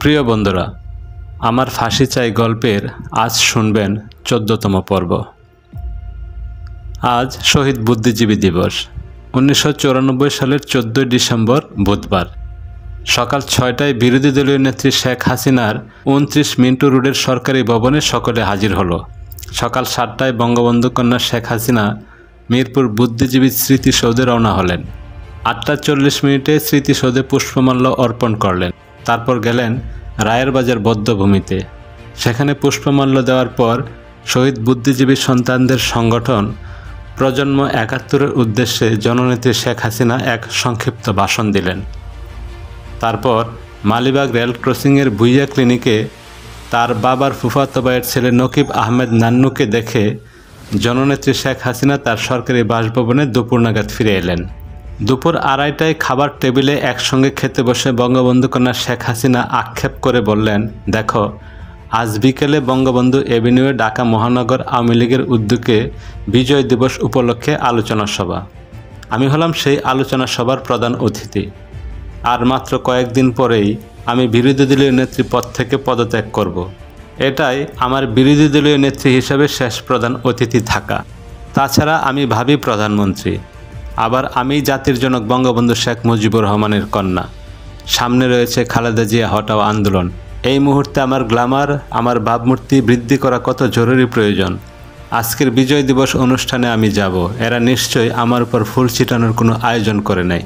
প্রিয় বন্ধুরা, আমার ফাঁসি চাই গল্পের আজ শুনবেন ১৪তম পর্ব। আজ শহীদ বুদ্ধিজীবী দিবস। ১৯৯৪ সালের ১৪ ডিসেম্বর বুধবার সকাল ৬টায় বিরোধী দলীয় নেত্রী শেখ হাসিনার ২৯ মিন্টু রোডের সরকারি ভবনে সকলে হাজির হলো। সকাল ৭টায় বঙ্গবন্ধু কন্যা শেখ হাসিনা মিরপুর বুদ্ধিজীবী স্মৃতিসৌধে রওনা হলেন। ৮টা ৪০ স্মৃতিসৌধে পুষ্পমাল্য অর্পণ করলেন। তারপর গেলেন রায়েরবাজার বধ্যভূমিতে। সেখানে পুষ্পমাল্য দেওয়ার পর শহীদ বুদ্ধিজীবী সন্তানদের সংগঠন প্রজন্ম ৭১-এর উদ্দেশ্যে জননেত্রী শেখ হাসিনা এক সংক্ষিপ্ত ভাষণ দিলেন। তারপর মালিবাগ রেল ক্রসিংয়ের ভুইয়া ক্লিনিকে তার বাবার ফুফাতো ভাইয়ের ছেলে নকিব আহমেদ নান্নুকে দেখে জননেত্রী শেখ হাসিনা তার সরকারি বাসভবনে দুপুর নাগাদ ফিরে এলেন। দুপুর ২:৩০টায় খাবার টেবিলে একসঙ্গে খেতে বসে বঙ্গবন্ধু কন্যা শেখ হাসিনা আক্ষেপ করে বললেন, দেখো, আজ বিকেলে বঙ্গবন্ধু এভিনিউয়ে ঢাকা মহানগর আওয়ামী লীগের উদ্যোগে বিজয় দিবস উপলক্ষে আলোচনা সভা। আমি হলাম সেই আলোচনা সভার প্রধান অতিথি। আর মাত্র কয়েকদিন পরেই আমি বিরোধী দলীয় নেত্রী পদ থেকে পদত্যাগ করব। এটাই আমার বিরোধী দলীয় নেত্রী হিসেবে শেষ প্রধান অতিথি থাকা। তাছাড়া আমি ভাবি প্রধানমন্ত্রী। আবার আমি জাতির জনক বঙ্গবন্ধু শেখ মুজিবুর রহমানের কন্যা। সামনে রয়েছে খালেদা জিয়া হটাও আন্দোলন। এই মুহূর্তে আমার গ্ল্যামার, আমার ভাবমূর্তি বৃদ্ধি করা কত জরুরি প্রয়োজন। আজকের বিজয় দিবস অনুষ্ঠানে আমি যাব। এরা নিশ্চয়ই আমার উপর ফুল ছিটানোর কোনো আয়োজন করে নাই।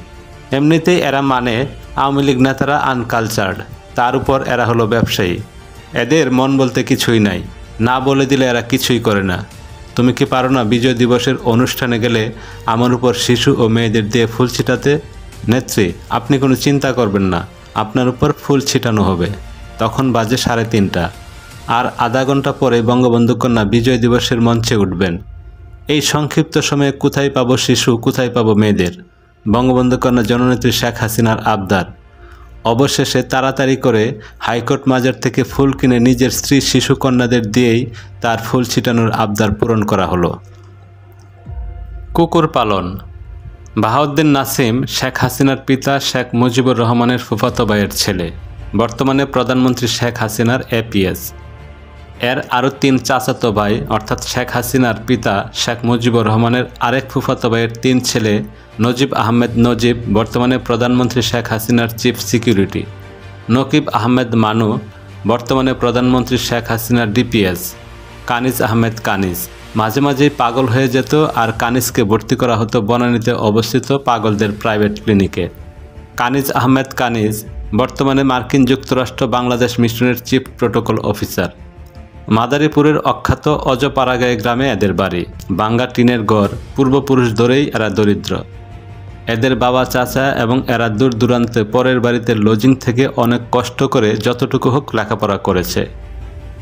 এমনিতেই এরা মানে আওয়ামী লীগ নেতারা আনকালচার্ড, তার উপর এরা হলো ব্যবসায়ী। এদের মন বলতে কিছুই নাই, না বলে দিলে এরা কিছুই করে না। তুমি কি পারো না বিজয় দিবসের অনুষ্ঠানে গেলে আমার উপর শিশু ও মেয়েদের দিয়ে ফুল ছিটাতে? নেত্রী, আপনি কোনো চিন্তা করবেন না, আপনার উপর ফুল ছিটানো হবে। তখন বাজে ৩:৩০। আর আধা ঘন্টা পরে বঙ্গবন্ধু কন্যা বিজয় দিবসের মঞ্চে উঠবেন। এই সংক্ষিপ্ত সময়ে কোথায় পাবো শিশু, কোথায় পাবো মেয়েদের? বঙ্গবন্ধু কন্যা জননেত্রী শেখ হাসিনার আবদার। অবশেষে তাড়াতাড়ি করে হাইকোর্ট মাজার থেকে ফুল কিনে নিজের স্ত্রী শিশু কন্যাদের দিয়েই তার ফুল ছিটানোর আবদার পূরণ করা হলো। কুকুর পালন। বাহাউদ্দিন নাসিম শেখ হাসিনার পিতা শেখ মুজিবুর রহমানের ফুফাতো ভাইয়ের ছেলে, বর্তমানে প্রধানমন্ত্রী শেখ হাসিনার এপিএস। এর আরও ৩ চাচাতো ভাই, অর্থাৎ শেখ হাসিনার পিতা শেখ মুজিবুর রহমানের আরেক ফুফাতো ভাইয়ের ৩ ছেলে নজিব আহমেদ নজিব, বর্তমানে প্রধানমন্ত্রী শেখ হাসিনার চিফ সিকিউরিটি। নকিব আহমেদ মানু, বর্তমানে প্রধানমন্ত্রী শেখ হাসিনার ডিপিএস। কানিজ আহমেদ কানিজ, মাঝে মাঝেই পাগল হয়ে যেত আর কানিজকে ভর্তি করা হতো বনানীতে অবস্থিত পাগলদের প্রাইভেট ক্লিনিকে। কানিজ আহমেদ কানিজ বর্তমানে মার্কিন যুক্তরাষ্ট্র বাংলাদেশ মিশনের চিফ প্রোটোকল অফিসার। মাদারীপুরের অখ্যাত অজপাড়াগাঁয়ে গ্রামে এদের বাড়ি। বাঙ্গা টিনের ঘর, পূর্বপুরুষ ধরেই এরা দরিদ্র। এদের বাবা চাচা এবং এরা দূর দূরান্তে পরের বাড়িতে লজিং থেকে অনেক কষ্ট করে যতটুকু হোক লেখাপড়া করেছে।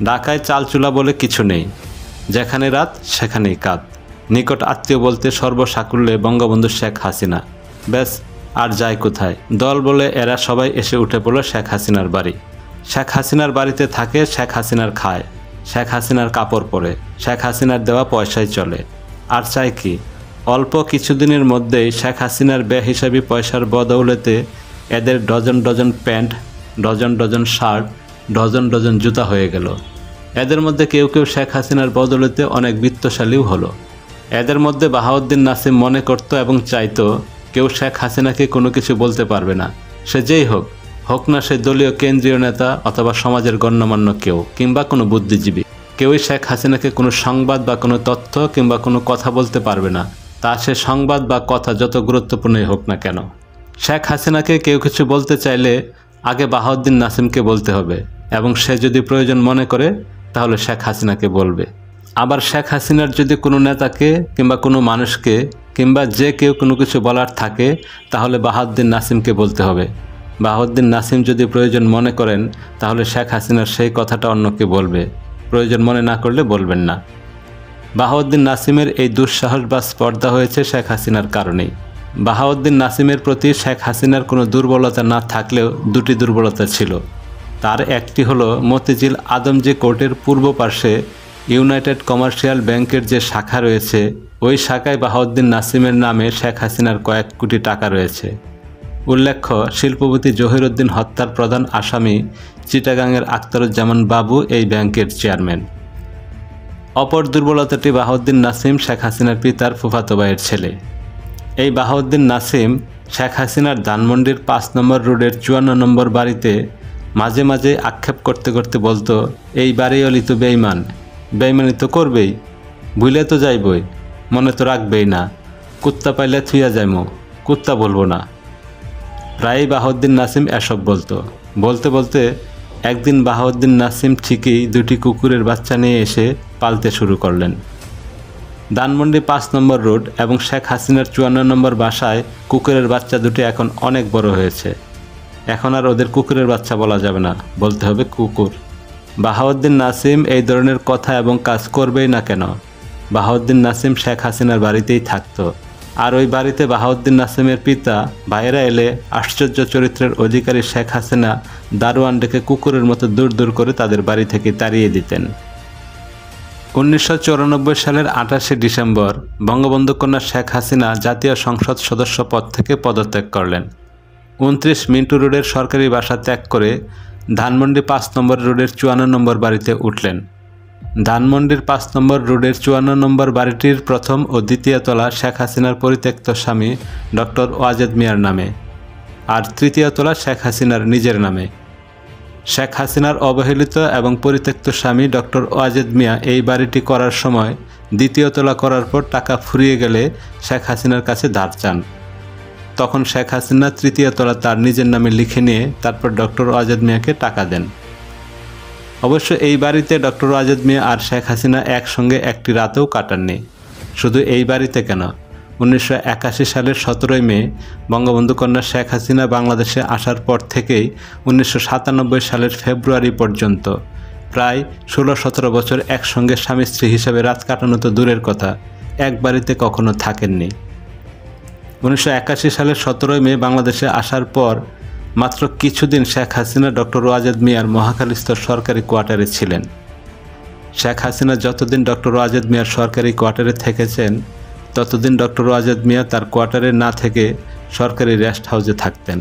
ঢাকায় চালচুলা বলে কিছু নেই, যেখানে রাত সেখানেই কাত। নিকট আত্মীয় বলতে সর্বসাকুল্যে বঙ্গবন্ধু শেখ হাসিনা। ব্যাস, আর যায় কোথায়? দল বলে এরা সবাই এসে উঠে পড়ল শেখ হাসিনার বাড়ি। শেখ হাসিনার বাড়িতে থাকে, শেখ হাসিনার খায়, শেখ হাসিনার কাপড় পরে, শেখ হাসিনার দেওয়া পয়সায় চলে। আর চাই কি? অল্প কিছুদিনের মধ্যেই শেখ হাসিনার বেহিসাবি পয়সার বদৌলতে এদের dozen dozen pant, dozen dozen shirt, dozen dozen জুতা হয়ে গেল। এদের মধ্যে কেউ কেউ শেখ হাসিনার বদৌলতে অনেক বিত্তশালীও হলো। এদের মধ্যে বাহাউদ্দিন নাসিম মনে করত এবং চাইতো কেউ শেখ হাসিনাকে কোনো কিছু বলতে পারবে না। সে যেই হোক, হোক না সে দলীয় কেন্দ্রীয় নেতা অথবা সমাজের গণ্যমান্য কেউ কিংবা কোনো বুদ্ধিজীবী, কেউই শেখ হাসিনাকে কোনো সংবাদ বা কোনো তথ্য কিংবা কোনো কথা বলতে পারবে না, তা সে সংবাদ বা কথা যত গুরুত্বপূর্ণই হোক না কেন। শেখ হাসিনাকে কেউ কিছু বলতে চাইলে আগে বাহাউদ্দিন নাসিমকে বলতে হবে, এবং সে যদি প্রয়োজন মনে করে তাহলে শেখ হাসিনাকে বলবে। আবার শেখ হাসিনার যদি কোনো নেতাকে কিংবা কোনো মানুষকে কিংবা যে কেউ কোনো কিছু বলার থাকে তাহলে বাহাউদ্দিন নাসিমকে বলতে হবে। বাহাউদ্দিন নাসিম যদি প্রয়োজন মনে করেন তাহলে শেখ হাসিনার সেই কথাটা অন্যকে বলবে, প্রয়োজন মনে না করলে বলবেন না। বাহাউদ্দিন নাসিমের এই দুঃসাহস বা স্পর্ধা হয়েছে শেখ হাসিনার কারণেই। বাহাউদ্দিন নাসিমের প্রতি শেখ হাসিনার কোনো দুর্বলতা না থাকলেও দুটি দুর্বলতা ছিল। তার একটি হলো মতিঝিল আদমজী কোর্টের পূর্ব পার্শ্বে ইউনাইটেড কমার্শিয়াল ব্যাংকের যে শাখা রয়েছে, ওই শাখায় বাহাউদ্দিন নাসিমের নামে শেখ হাসিনার কয়েক কোটি টাকা রয়েছে। উল্লেখ্য, শিল্পপতি জহিরুদ্দিন হত্যার প্রধান আসামি চিটাগাংয়ের আখতারুজ্জামান বাবু এই ব্যাংকের চেয়ারম্যান। অপর দুর্বলতাটি বাহাউদ্দিন নাসিম শেখ হাসিনার পিতার ফুফাতো ভাইয়ের ছেলে। এই বাহাউদ্দিন নাসিম শেখ হাসিনার ধানমন্ডির ৫ নম্বর রোডের ৫৪ নম্বর বাড়িতে মাঝে মাঝে আক্ষেপ করতে করতে বলতো, এই বাড়িওয়ালি তো বেইমান, বেইমানি তো করবেই, ভুলে তো যাইবই, মনে তো রাখবেই না, কুত্তা পাইলে থুইয়া যাইমো, কুত্তা বলবো না। প্রায়ই বাহাউদ্দিন নাসিম এসব বলতে বলতে একদিন বাহাউদ্দিন নাসিম ঠিকই ২টি কুকুরের বাচ্চা নিয়ে এসে পালতে শুরু করলেন। ধানমন্ডি ৫ নম্বর রোড এবং শেখ হাসিনার ৫৪ নম্বর বাসায় কুকুরের বাচ্চা দুটি এখন অনেক বড় হয়েছে। এখন আর ওদের কুকুরের বাচ্চা বলা যাবে না, বলতে হবে কুকুর। বাহাউদ্দিন নাসিম এই ধরনের কথা এবং কাজ করবেই না কেন? বাহাউদ্দিন নাসিম শেখ হাসিনার বাড়িতেই থাকতো, আর ওই বাড়িতে বাহাউদ্দিন নাসিমের পিতা ভাইয়েরা এলে আশ্চর্য চরিত্রের অধিকারী শেখ হাসিনা দারোয়ান ডেকে কুকুরের মতো দূর দূর করে তাদের বাড়ি থেকে তাড়িয়ে দিতেন। ১৯৯৪ সালের ২৮শে ডিসেম্বর বঙ্গবন্ধু কন্যা শেখ হাসিনা জাতীয় সংসদ সদস্য পদ থেকে পদত্যাগ করলেন। ২৯ মিন্টু রোডের সরকারি বাসা ত্যাগ করে ধানমন্ডি ৫ নম্বর রোডের ৫৪ নম্বর বাড়িতে উঠলেন। ধানমন্ডির ৫ নম্বর রোডের ৫৪ নম্বর বাড়িটির প্রথম ও দ্বিতীয় তলা শেখ হাসিনার পরিত্যক্ত স্বামী ডক্টর ওয়াজেদ মিয়ার নামে, আর তৃতীয় তলা শেখ হাসিনার নিজের নামে। শেখ হাসিনার অবহেলিত এবং পরিত্যক্ত স্বামী ডক্টর ওয়াজেদ মিয়া এই বাড়িটি করার সময় দ্বিতীয় তলা করার পর টাকা ফুরিয়ে গেলে শেখ হাসিনার কাছে ধার চান। তখন শেখ হাসিনা তৃতীয় তলা তার নিজের নামে লিখে নিয়ে তারপর ডক্টর ওয়াজেদ মিয়াকে টাকা দেন। অবশ্য এই বাড়িতে ডক্টর ওয়াজেদ মিয়া আর শেখ হাসিনা একসঙ্গে একটি রাতেও কাটাননি। শুধু এই বাড়িতে কেন, ১৯৮১ সালের ১৭ই মে বঙ্গবন্ধু কন্যা শেখ হাসিনা বাংলাদেশে আসার পর থেকেই ১৯৯৭ সালের ফেব্রুয়ারি পর্যন্ত প্রায় ১৬-১৭ বছর একসঙ্গে স্বামী স্ত্রী হিসেবে রাত কাটানো তো দূরের কথা, এক বাড়িতে কখনো থাকেননি। ১৯৮১ সালের ১৭ই মে বাংলাদেশে আসার পর মাত্র কিছুদিন শেখ হাসিনা ডক্টর ওয়াজেদ মিয়ার মহাখালীস্থ সরকারি কোয়ার্টারে ছিলেন। শেখ হাসিনা যতদিন ডক্টর ওয়াজেদ মিয়ার সরকারি কোয়ার্টারে থেকেছেন ততদিন ডক্টর ওয়াজেদ মিয়া তার কোয়ার্টারে না থেকে সরকারি রেস্ট হাউসে থাকতেন।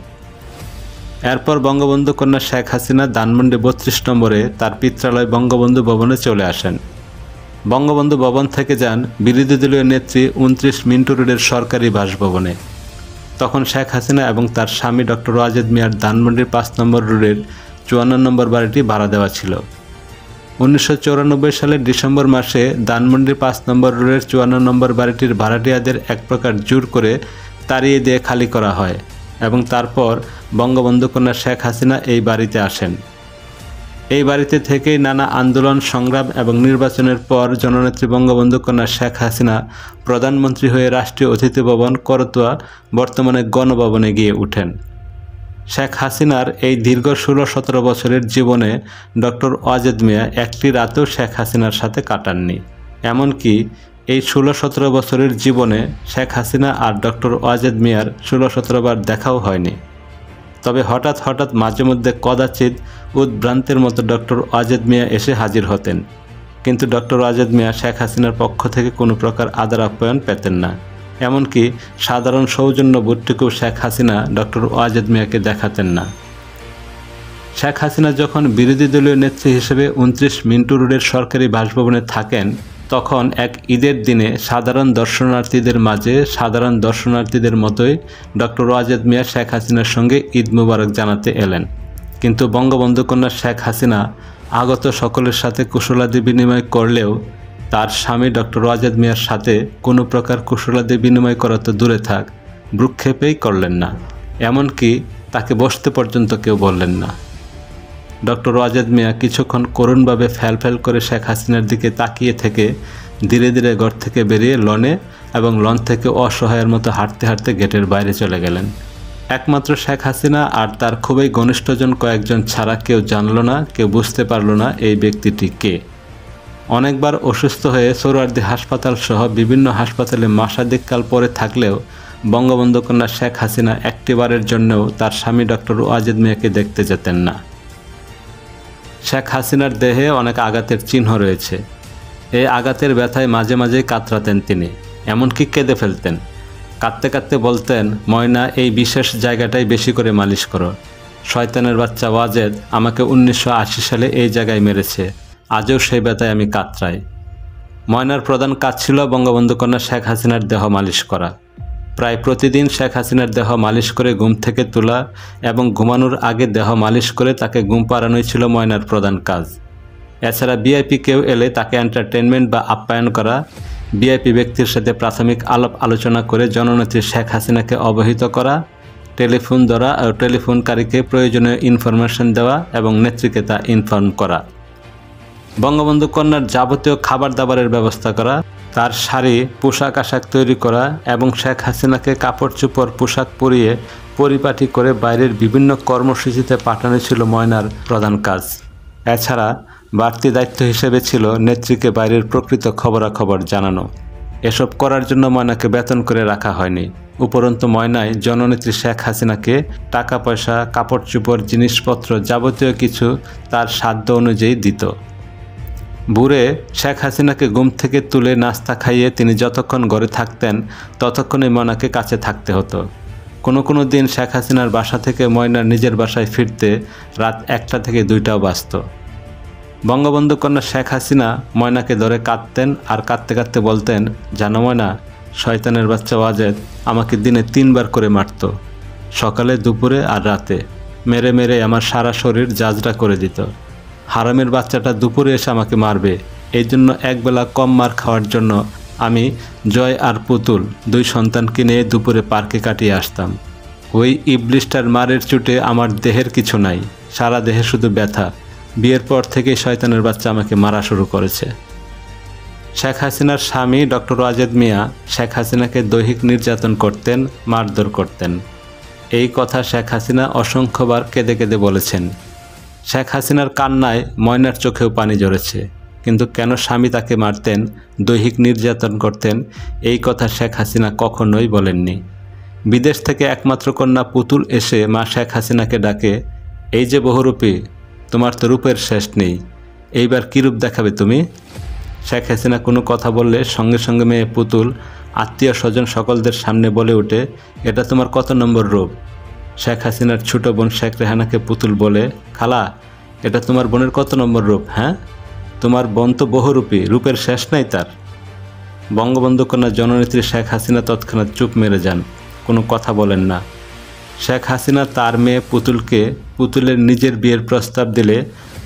এরপর বঙ্গবন্ধু কন্যা শেখ হাসিনা ধানমন্ডি ৩২ নম্বরে তার পিত্রালয় বঙ্গবন্ধু ভবনে চলে আসেন। বঙ্গবন্ধু ভবন থেকে যান বিরোধী দলীয় নেত্রী ২৯ মিন্টু রোডের সরকারি বাসভবনে। তখন শেখ হাসিনা এবং তার স্বামী ডক্টর ওয়াজেদ মিয়ার ধানমন্ডির ৫ নম্বর রোডের ৫৪ নম্বর বাড়িটি ভাড়া দেওয়া ছিল। ১৯৯৪ সালের ডিসেম্বর মাসে ধানমন্ডির ৫ নম্বর রোডের ৫৪ নম্বর বাড়িটির ভাড়াটিয়াদের এক প্রকার জোর করে তাড়িয়ে দিয়ে খালি করা হয় এবং তারপর বঙ্গবন্ধু কন্যা শেখ হাসিনা এই বাড়িতে আসেন। এই বাড়িতে থেকেই নানা আন্দোলন সংগ্রাম এবং নির্বাচনের পর জননেত্রী বঙ্গবন্ধু কন্যা শেখ হাসিনা প্রধানমন্ত্রী হয়ে রাষ্ট্রীয় অতিথি ভবন করতোয়া বর্তমানে গণভবনে গিয়ে উঠেন। শেখ হাসিনার এই দীর্ঘ ১৬-১৭ বছরের জীবনে ডক্টর ওয়াজেদ মিয়া একটি রাতেও শেখ হাসিনার সাথে কাটাননি। এমনকি এই ১৬-১৭ বছরের জীবনে শেখ হাসিনা আর ডক্টর ওয়াজেদ মিয়ার ১৬-১৭ বার দেখাও হয়নি। তবে হঠাৎ হঠাৎ মাঝে মধ্যে কদাচিৎ উদ্ভ্রান্তের মতো ডক্টর ওয়াজেদ মিয়া এসে হাজির হতেন, কিন্তু ডক্টর ওয়াজেদ মিয়া শেখ হাসিনার পক্ষ থেকে কোনো প্রকার আদর আপ্যায়ন পেতেন না। এমনকি সাধারণ সৌজন্যবোধটুকু শেখ হাসিনা ডক্টর ওয়াজেদ মিয়াকে দেখাতেন না। শেখ হাসিনা যখন বিরোধী দলীয় নেত্রী হিসেবে ২৯ মিন্টু রোডের সরকারি বাসভবনে থাকেন তখন এক ঈদের দিনে সাধারণ দর্শনার্থীদের মতোই ডক্টর ওয়াজেদ মিয়া শেখ হাসিনার সঙ্গে ঈদ মুবারক জানাতে এলেন। কিন্তু বঙ্গবন্ধু কন্যা শেখ হাসিনা আগত সকলের সাথে কুশলাদি বিনিময় করলেও তার স্বামী ডক্টর ওয়াজেদ মিয়ার সাথে কোনো প্রকার কুশলাদি বিনিময় করা তো দূরে থাক, ভ্রুক্ষেপেই করলেন না। এমনকি তাকে বসতে পর্যন্ত কেউ বললেন না। ডক্টর ওয়াজেদ মিয়া কিছুক্ষণ করুণভাবে ফ্যাল করে শেখ হাসিনার দিকে তাকিয়ে থেকে ধীরে ধীরে ঘর থেকে বেরিয়ে লনে এবং লন থেকে অসহায়ের মতো হাঁটতে হাঁটতে গেটের বাইরে চলে গেলেন। একমাত্র শেখ হাসিনা আর তার খুবই ঘনিষ্ঠজন কয়েকজন ছাড়া কেউ জানল না, কেউ বুঝতে পারল না এই ব্যক্তিটি কে। অনেকবার অসুস্থ হয়ে সোহরাওয়ার্দী হাসপাতাল সহ বিভিন্ন হাসপাতালে মাসাধিককাল পরে থাকলেও বঙ্গবন্ধু কন্যা শেখ হাসিনা একটিবারের জন্যও তার স্বামী ডক্টর ওয়াজেদ মিয়াকে দেখতে যেতেন না। শেখ হাসিনার দেহে অনেক আঘাতের চিহ্ন রয়েছে। এই আঘাতের ব্যথায় মাঝে মাঝে কাতরাতেন তিনি, এমনকি কেঁদে ফেলতেন। কাঁদতে কাঁদতে বলতেন, ময়না এই বিশেষ জায়গাটাই বেশি করে মালিশ করো। শয়তানের বাচ্চা ওয়াজেদ আমাকে 1980 সালে এই জায়গায় মেরেছে, আজও সেই ব্যথায় আমি কাতরাই। ময়নার প্রধান কাজ ছিল বঙ্গবন্ধু কন্যা শেখ হাসিনার দেহ মালিশ করা। প্রায় প্রতিদিন শেখ হাসিনার দেহ মালিশ করে ঘুম থেকে তোলা এবং ঘুমানোর আগে দেহ মালিশ করে তাকে ঘুম পাড়ানোই ছিল ময়নার প্রধান কাজ। এছাড়া ভিআইপি কেউ এলে তাকে এন্টারটেনমেন্ট বা আপ্যায়ন করা, ভিআইপি ব্যক্তির সাথে প্রাথমিক আলাপ আলোচনা করে জননেত্রী শেখ হাসিনাকে অবহিত করা, টেলিফোন ধরা ও টেলিফোনকারীকে প্রয়োজনীয় ইনফরমেশন দেওয়া এবং নেত্রীকে তা ইনফর্ম করা। বঙ্গবন্ধু কন্যার যাবতীয় খাবার দাবারের ব্যবস্থা করা, তার শাড়ি পোশাক আশাক তৈরি করা এবং শেখ হাসিনাকে কাপড় চোপড় পোশাক পরিয়ে পরিপাটি করে বাইরের বিভিন্ন কর্মসূচিতে পাঠানো ছিল ময়নার প্রধান কাজ। এছাড়া বাড়তি দায়িত্ব হিসেবে ছিল নেত্রীকে বাইরের প্রকৃত খবরাখবর জানানো। এসব করার জন্য ময়নাকে বেতন করে রাখা হয়নি। উপরন্তু ময়নায় জননেত্রী শেখ হাসিনাকে টাকা পয়সা, কাপড় চোপড়, জিনিসপত্র যাবতীয় কিছু তার সাধ্য অনুযায়ী দিত। ভোরে শেখ হাসিনাকে ঘুম থেকে তুলে নাস্তা খাইয়ে তিনি যতক্ষণ ঘরে থাকতেন ততক্ষণই ময়নাকে কাছে থাকতে হতো। কোনো দিন শেখ হাসিনার বাসা থেকে ময়নার নিজের বাসায় ফিরতে রাত 1টা থেকে 2টাও বাজত। বঙ্গবন্ধু কন্যা শেখ হাসিনা ময়নাকে ধরে কাঁদতেন আর কাঁদতে কাঁদতে বলতেন, জানো ময়না, শয়তানের বাচ্চা ওয়াজেদ আমাকে দিনে 3বার করে মারত, সকালে, দুপুরে আর রাতে। মেরে মেরে আমার সারা শরীর জাজরা করে দিত। হারামের বাচ্চাটা দুপুরে এসে আমাকে মারবে, এই জন্য একবেলা কম মার খাওয়ার জন্য আমি জয় আর পুতুল 2 সন্তানকে নিয়ে দুপুরে পার্কে কাটিয়ে আসতাম। ওই ইবলিশটার মারের চোটে আমার দেহের কিছু নাই, সারা দেহে শুধু ব্যথা। বিয়ের পর থেকেই শয়তানের বাচ্চা আমাকে মারা শুরু করেছে। শেখ হাসিনার স্বামী ডক্টর ওয়াজেদ মিয়া শেখ হাসিনাকে দৈহিক নির্যাতন করতেন, মারধর করতেন। এই কথা শেখ হাসিনা অসংখ্যবার কেঁদে কেঁদে বলেছেন। শেখ হাসিনার কান্নায় ময়নার চোখেও পানি ঝরেছে। কিন্তু কেন স্বামী তাকে মারতেন, দৈহিক নির্যাতন করতেন, এই কথা শেখ হাসিনা কখনোই বলেননি। বিদেশ থেকে একমাত্র কন্যা পুতুল এসে মা শেখ হাসিনাকে ডাকে, এই যে বহুরূপী, তোমার তো রূপের শেষ নেই, এইবার কী রূপ দেখাবে তুমি? শেখ হাসিনা কোনো কথা বললে সঙ্গে সঙ্গে মেয়ে পুতুল আত্মীয় স্বজন সকলদের সামনে বলে ওঠে, এটা তোমার কত নম্বর রূপ? শেখ হাসিনার ছোট বোন শেখ রেহানাকে পুতুল বলে, খালা, এটা তোমার বোনের কত নম্বর রূপ? হ্যাঁ, তোমার বোন তো বহুরূপী, রূপের শেষ নাই তার। বঙ্গবন্ধু কন্যা জননেত্রী শেখ হাসিনা তৎক্ষণাৎ চুপ মেরে যান, কোনো কথা বলেন না। শেখ হাসিনা তার মেয়ে পুতুলকে পুতুলের নিজের বিয়ের প্রস্তাব দিলে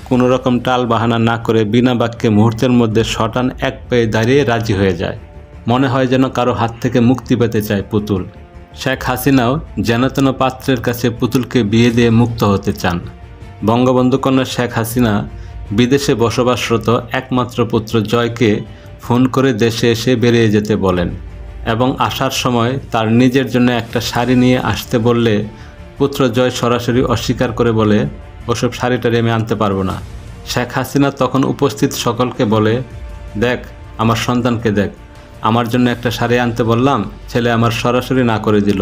কোনো রকম টাল বাহানা না করে বিনা বাক্যে মুহূর্তের মধ্যে শটান এক পায়ে দাঁড়িয়ে রাজি হয়ে যায়। মনে হয় যেন কারো হাত থেকে মুক্তি পেতে চায় পুতুল। শেখ হাসিনাও যেনতেন পাত্রের কাছে পুতুলকে বিয়ে দিয়ে মুক্ত হতে চান। বঙ্গবন্ধু কন্যা শেখ হাসিনা বিদেশে বসবাসরত একমাত্র পুত্র জয়কে ফোন করে দেশে এসে বেরিয়ে যেতে বলেন এবং আসার সময় তার নিজের জন্য একটা শাড়ি নিয়ে আসতে বললে পুত্র জয় সরাসরি অস্বীকার করে বলে, ওসব শাড়িটারি আমি আনতে পারবো না। শেখ হাসিনা তখন উপস্থিত সকলকে বলে, দেখ আমার সন্তানকে দেখ, আমার জন্য একটা শাড়ি আনতে বললাম, ছেলে আমার সরাসরি না করে দিল।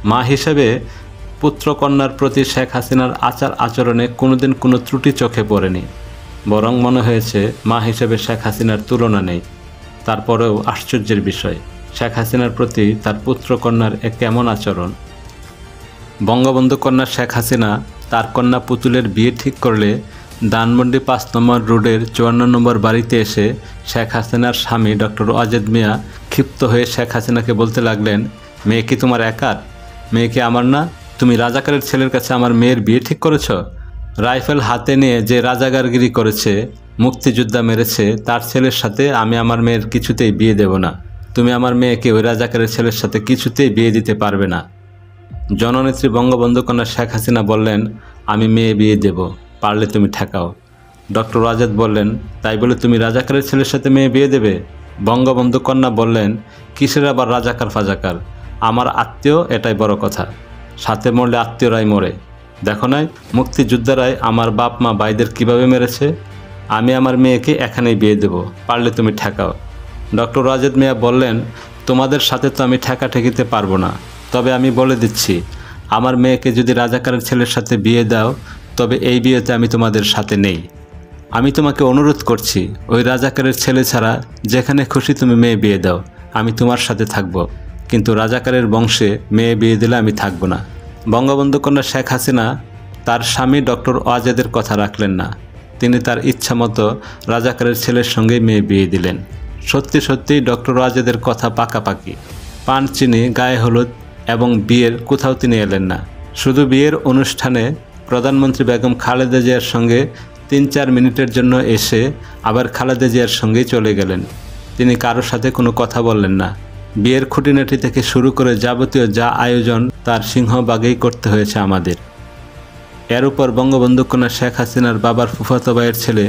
মা হিসেবে পুত্রকন্যার প্রতি শেখ হাসিনার আচার আচরণে কোনোদিন কোনো ত্রুটি চোখে পড়েনি, বরং মনে হয়েছে মা হিসেবে শেখ হাসিনার তুলনা নেই। তারপরেও আশ্চর্যের বিষয়, শেখ হাসিনার প্রতি তার পুত্রকন্যার এক কেমন আচরণ। বঙ্গবন্ধু কন্যা শেখ হাসিনা তার কন্যা পুতুলের বিয়ে ঠিক করলে ধানমন্ডি 5 নম্বর রোডের 54 নম্বর বাড়িতে এসে শেখ হাসিনার স্বামী ডক্টর ওয়াজেদ মিয়া ক্ষিপ্ত হয়ে শেখ হাসিনাকে বলতে লাগলেন, মেয়ে কি তোমার একার? মেয়ে কি আমার না? তুমি রাজাকারের ছেলের কাছে আমার মেয়ের বিয়ে ঠিক করেছ? রাইফেল হাতে নিয়ে যে রাজাকারগিরি করেছে, মুক্তিযোদ্ধা মেরেছে, তার ছেলের সাথে আমি আমার মেয়ের কিছুতেই বিয়ে দেব না। তুমি আমার মেয়েকে ওই রাজাকারের ছেলের সাথে কিছুতেই বিয়ে দিতে পারবে না। জননেত্রী বঙ্গবন্ধু কন্যা শেখ হাসিনা বললেন, আমি মেয়ে বিয়ে দেব, পারলে তুমি ঠেকাও। ডক্টর ওয়াজেদ বললেন, তাই বলে তুমি রাজাকারের ছেলের সাথে মেয়ে বিয়ে দেবে? বঙ্গবন্ধু কন্যা বললেন, কিসের আবার রাজাকার ফাজাকার, আমার আত্মীয়, এটাই বড় কথা। সাথে মরলে আত্মীয়রাই মরে, দেখো নাই মুক্তিযোদ্ধারাই আমার বাপ মা ভাইদের কীভাবে মেরেছে। আমি আমার মেয়েকে এখানেই বিয়ে দেব, পারলে তুমি ঠেকাও। ডক্টর ওয়াজেদ মিয়া বললেন, তোমাদের সাথে তো আমি ঠেকাঠেকিতে পারবো না, তবে আমি বলে দিচ্ছি, আমার মেয়েকে যদি রাজাকারের ছেলের সাথে বিয়ে দাও তবে এই বিয়েতে আমি তোমাদের সাথে নেই। আমি তোমাকে অনুরোধ করছি, ওই রাজাকারের ছেলে ছাড়া যেখানে খুশি তুমি মেয়ে বিয়ে দাও, আমি তোমার সাথে থাকব। কিন্তু রাজাকারের বংশে মেয়ে বিয়ে দিলে আমি থাকব না। বঙ্গবন্ধু কন্যা শেখ হাসিনা তার স্বামী ডক্টর ওয়াজেদের কথা রাখলেন না। তিনি তার ইচ্ছামতো রাজাকারের ছেলের সঙ্গেই মেয়ে বিয়ে দিলেন। সত্যি সত্যিই ডক্টর ওয়াজেদের কথা পাকাপাকি। পান চিনি, গায়ে হলুদ এবং বিয়ের কোথাও তিনি এলেন না। শুধু বিয়ের অনুষ্ঠানে প্রধানমন্ত্রী বেগম খালেদা জিয়ার সঙ্গে 3-4 মিনিটের জন্য এসে আবার খালেদা জিয়ার সঙ্গেই চলে গেলেন। তিনি কারোর সাথে কোনো কথা বললেন না। বিয়ের খুঁটিনাটি থেকে শুরু করে যাবতীয় যা আয়োজন তার সিংহভাগেই করতে হয়েছে আমাদের। এর উপর বঙ্গবন্ধু কন্যা শেখ হাসিনার বাবার ফুফাতো ভাইয়ের ছেলে,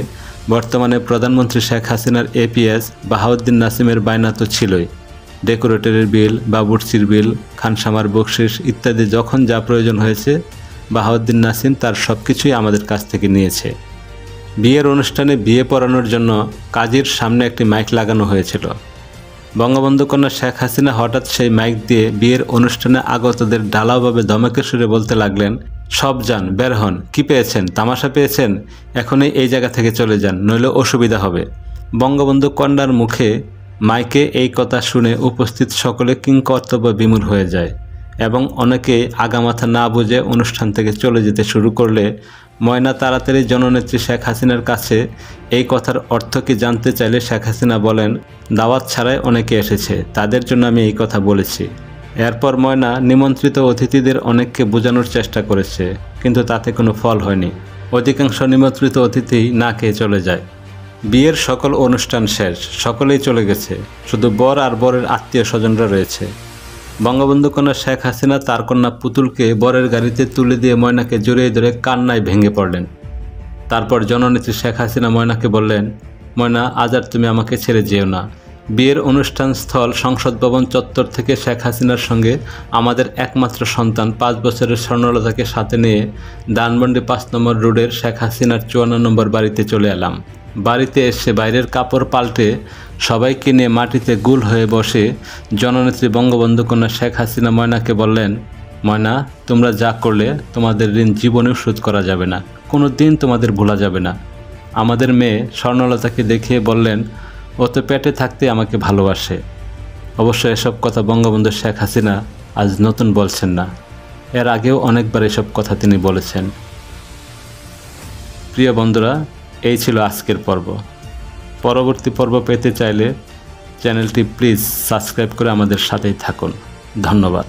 বর্তমানে প্রধানমন্ত্রী শেখ হাসিনার এপিএস বাহাউদ্দিন নাসিমের বায়না তো ছিলই। ডেকোরেটরের বিল, বাবুর্চির বিল, খানসামার বকশিস ইত্যাদি যখন যা প্রয়োজন হয়েছে বাহাউদ্দিন নাসিম তার সব কিছুই আমাদের কাছ থেকে নিয়েছে। বিয়ের অনুষ্ঠানে বিয়ে পড়ানোর জন্য কাজীর সামনে একটি মাইক লাগানো হয়েছিল। বঙ্গবন্ধু কন্যা শেখ হাসিনা হঠাৎ সেই মাইক দিয়ে বিয়ের অনুষ্ঠানে আগতদের ঢালাওভাবে ধমকের সুরে বলতে লাগলেন, সব যান, বের হন, কী পেয়েছেন, তামাশা পেয়েছেন, এখনই এই জায়গা থেকে চলে যান, নইলে অসুবিধা হবে। বঙ্গবন্ধু কন্যার মুখে মাইকে এই কথা শুনে উপস্থিত সকলে কিংকর্তব্য বিমূঢ় হয়ে যায় এবং অনেকে আগামাথা না বুঝে অনুষ্ঠান থেকে চলে যেতে শুরু করলে ময়না তাড়াতাড়ি জননেত্রী শেখ হাসিনার কাছে এই কথার অর্থ কি জানতে চাইলে শেখ হাসিনা বলেন, দাওয়াত ছাড়াই অনেকে এসেছে, তাদের জন্য আমি এই কথা বলেছি। এরপর ময়না নিমন্ত্রিত অতিথিদের অনেককে বোঝানোর চেষ্টা করেছে, কিন্তু তাতে কোনো ফল হয়নি। অধিকাংশ নিমন্ত্রিত অতিথি না খেয়ে চলে যায়। বিয়ের সকল অনুষ্ঠান শেষ, সকলেই চলে গেছে, শুধু বর আর বরের আত্মীয় স্বজনরা রয়েছে। বঙ্গবন্ধু কন্যা শেখ হাসিনা তার কন্যা পুতুলকে বরের গাড়িতে তুলে দিয়ে ময়নাকে জড়িয়ে ধরে কান্নায় ভেঙে পড়লেন। তারপর জননেত্রী শেখ হাসিনা ময়নাকে বললেন, ময়না, আজ আর তুমি আমাকে ছেড়ে যেও না। বিয়ের অনুষ্ঠান স্থল সংসদ ভবন চত্বর থেকে শেখ হাসিনার সঙ্গে আমাদের একমাত্র সন্তান 5 বছরের স্বর্ণলতাকে সাথে নিয়ে ধানমন্ডি 5 নম্বর রোডের শেখ হাসিনার 54 নম্বর বাড়িতে চলে এলাম। বাড়িতে এসে বাইরের কাপড় পাল্টে সবাইকে নিয়ে মাটিতে গোল হয়ে বসে জননেত্রী বঙ্গবন্ধু কন্যা শেখ হাসিনা ময়নাকে বললেন, ময়না, তোমরা যা করলে তোমাদের ঋণ জীবনেও শোধ করা যাবে না, কোনো দিন তোমাদের ভোলা যাবে না। আমাদের মেয়ে স্বর্ণলতাকে দেখিয়ে বললেন, ও তো পেটে থাকতে আমাকে ভালোবাসে। অবশ্য এসব কথা বঙ্গবন্ধু শেখ হাসিনা আজ নতুন বলছেন না, এর আগেও অনেকবার এসব কথা তিনি বলেছেন। প্রিয় বন্ধুরা, এই ছিল আজকের পর্ব। পরবর্তী পর্ব পেতে চাইলে চ্যানেলটি প্লিজ সাবস্ক্রাইব করে আমাদের সাথেই থাকুন। ধন্যবাদ।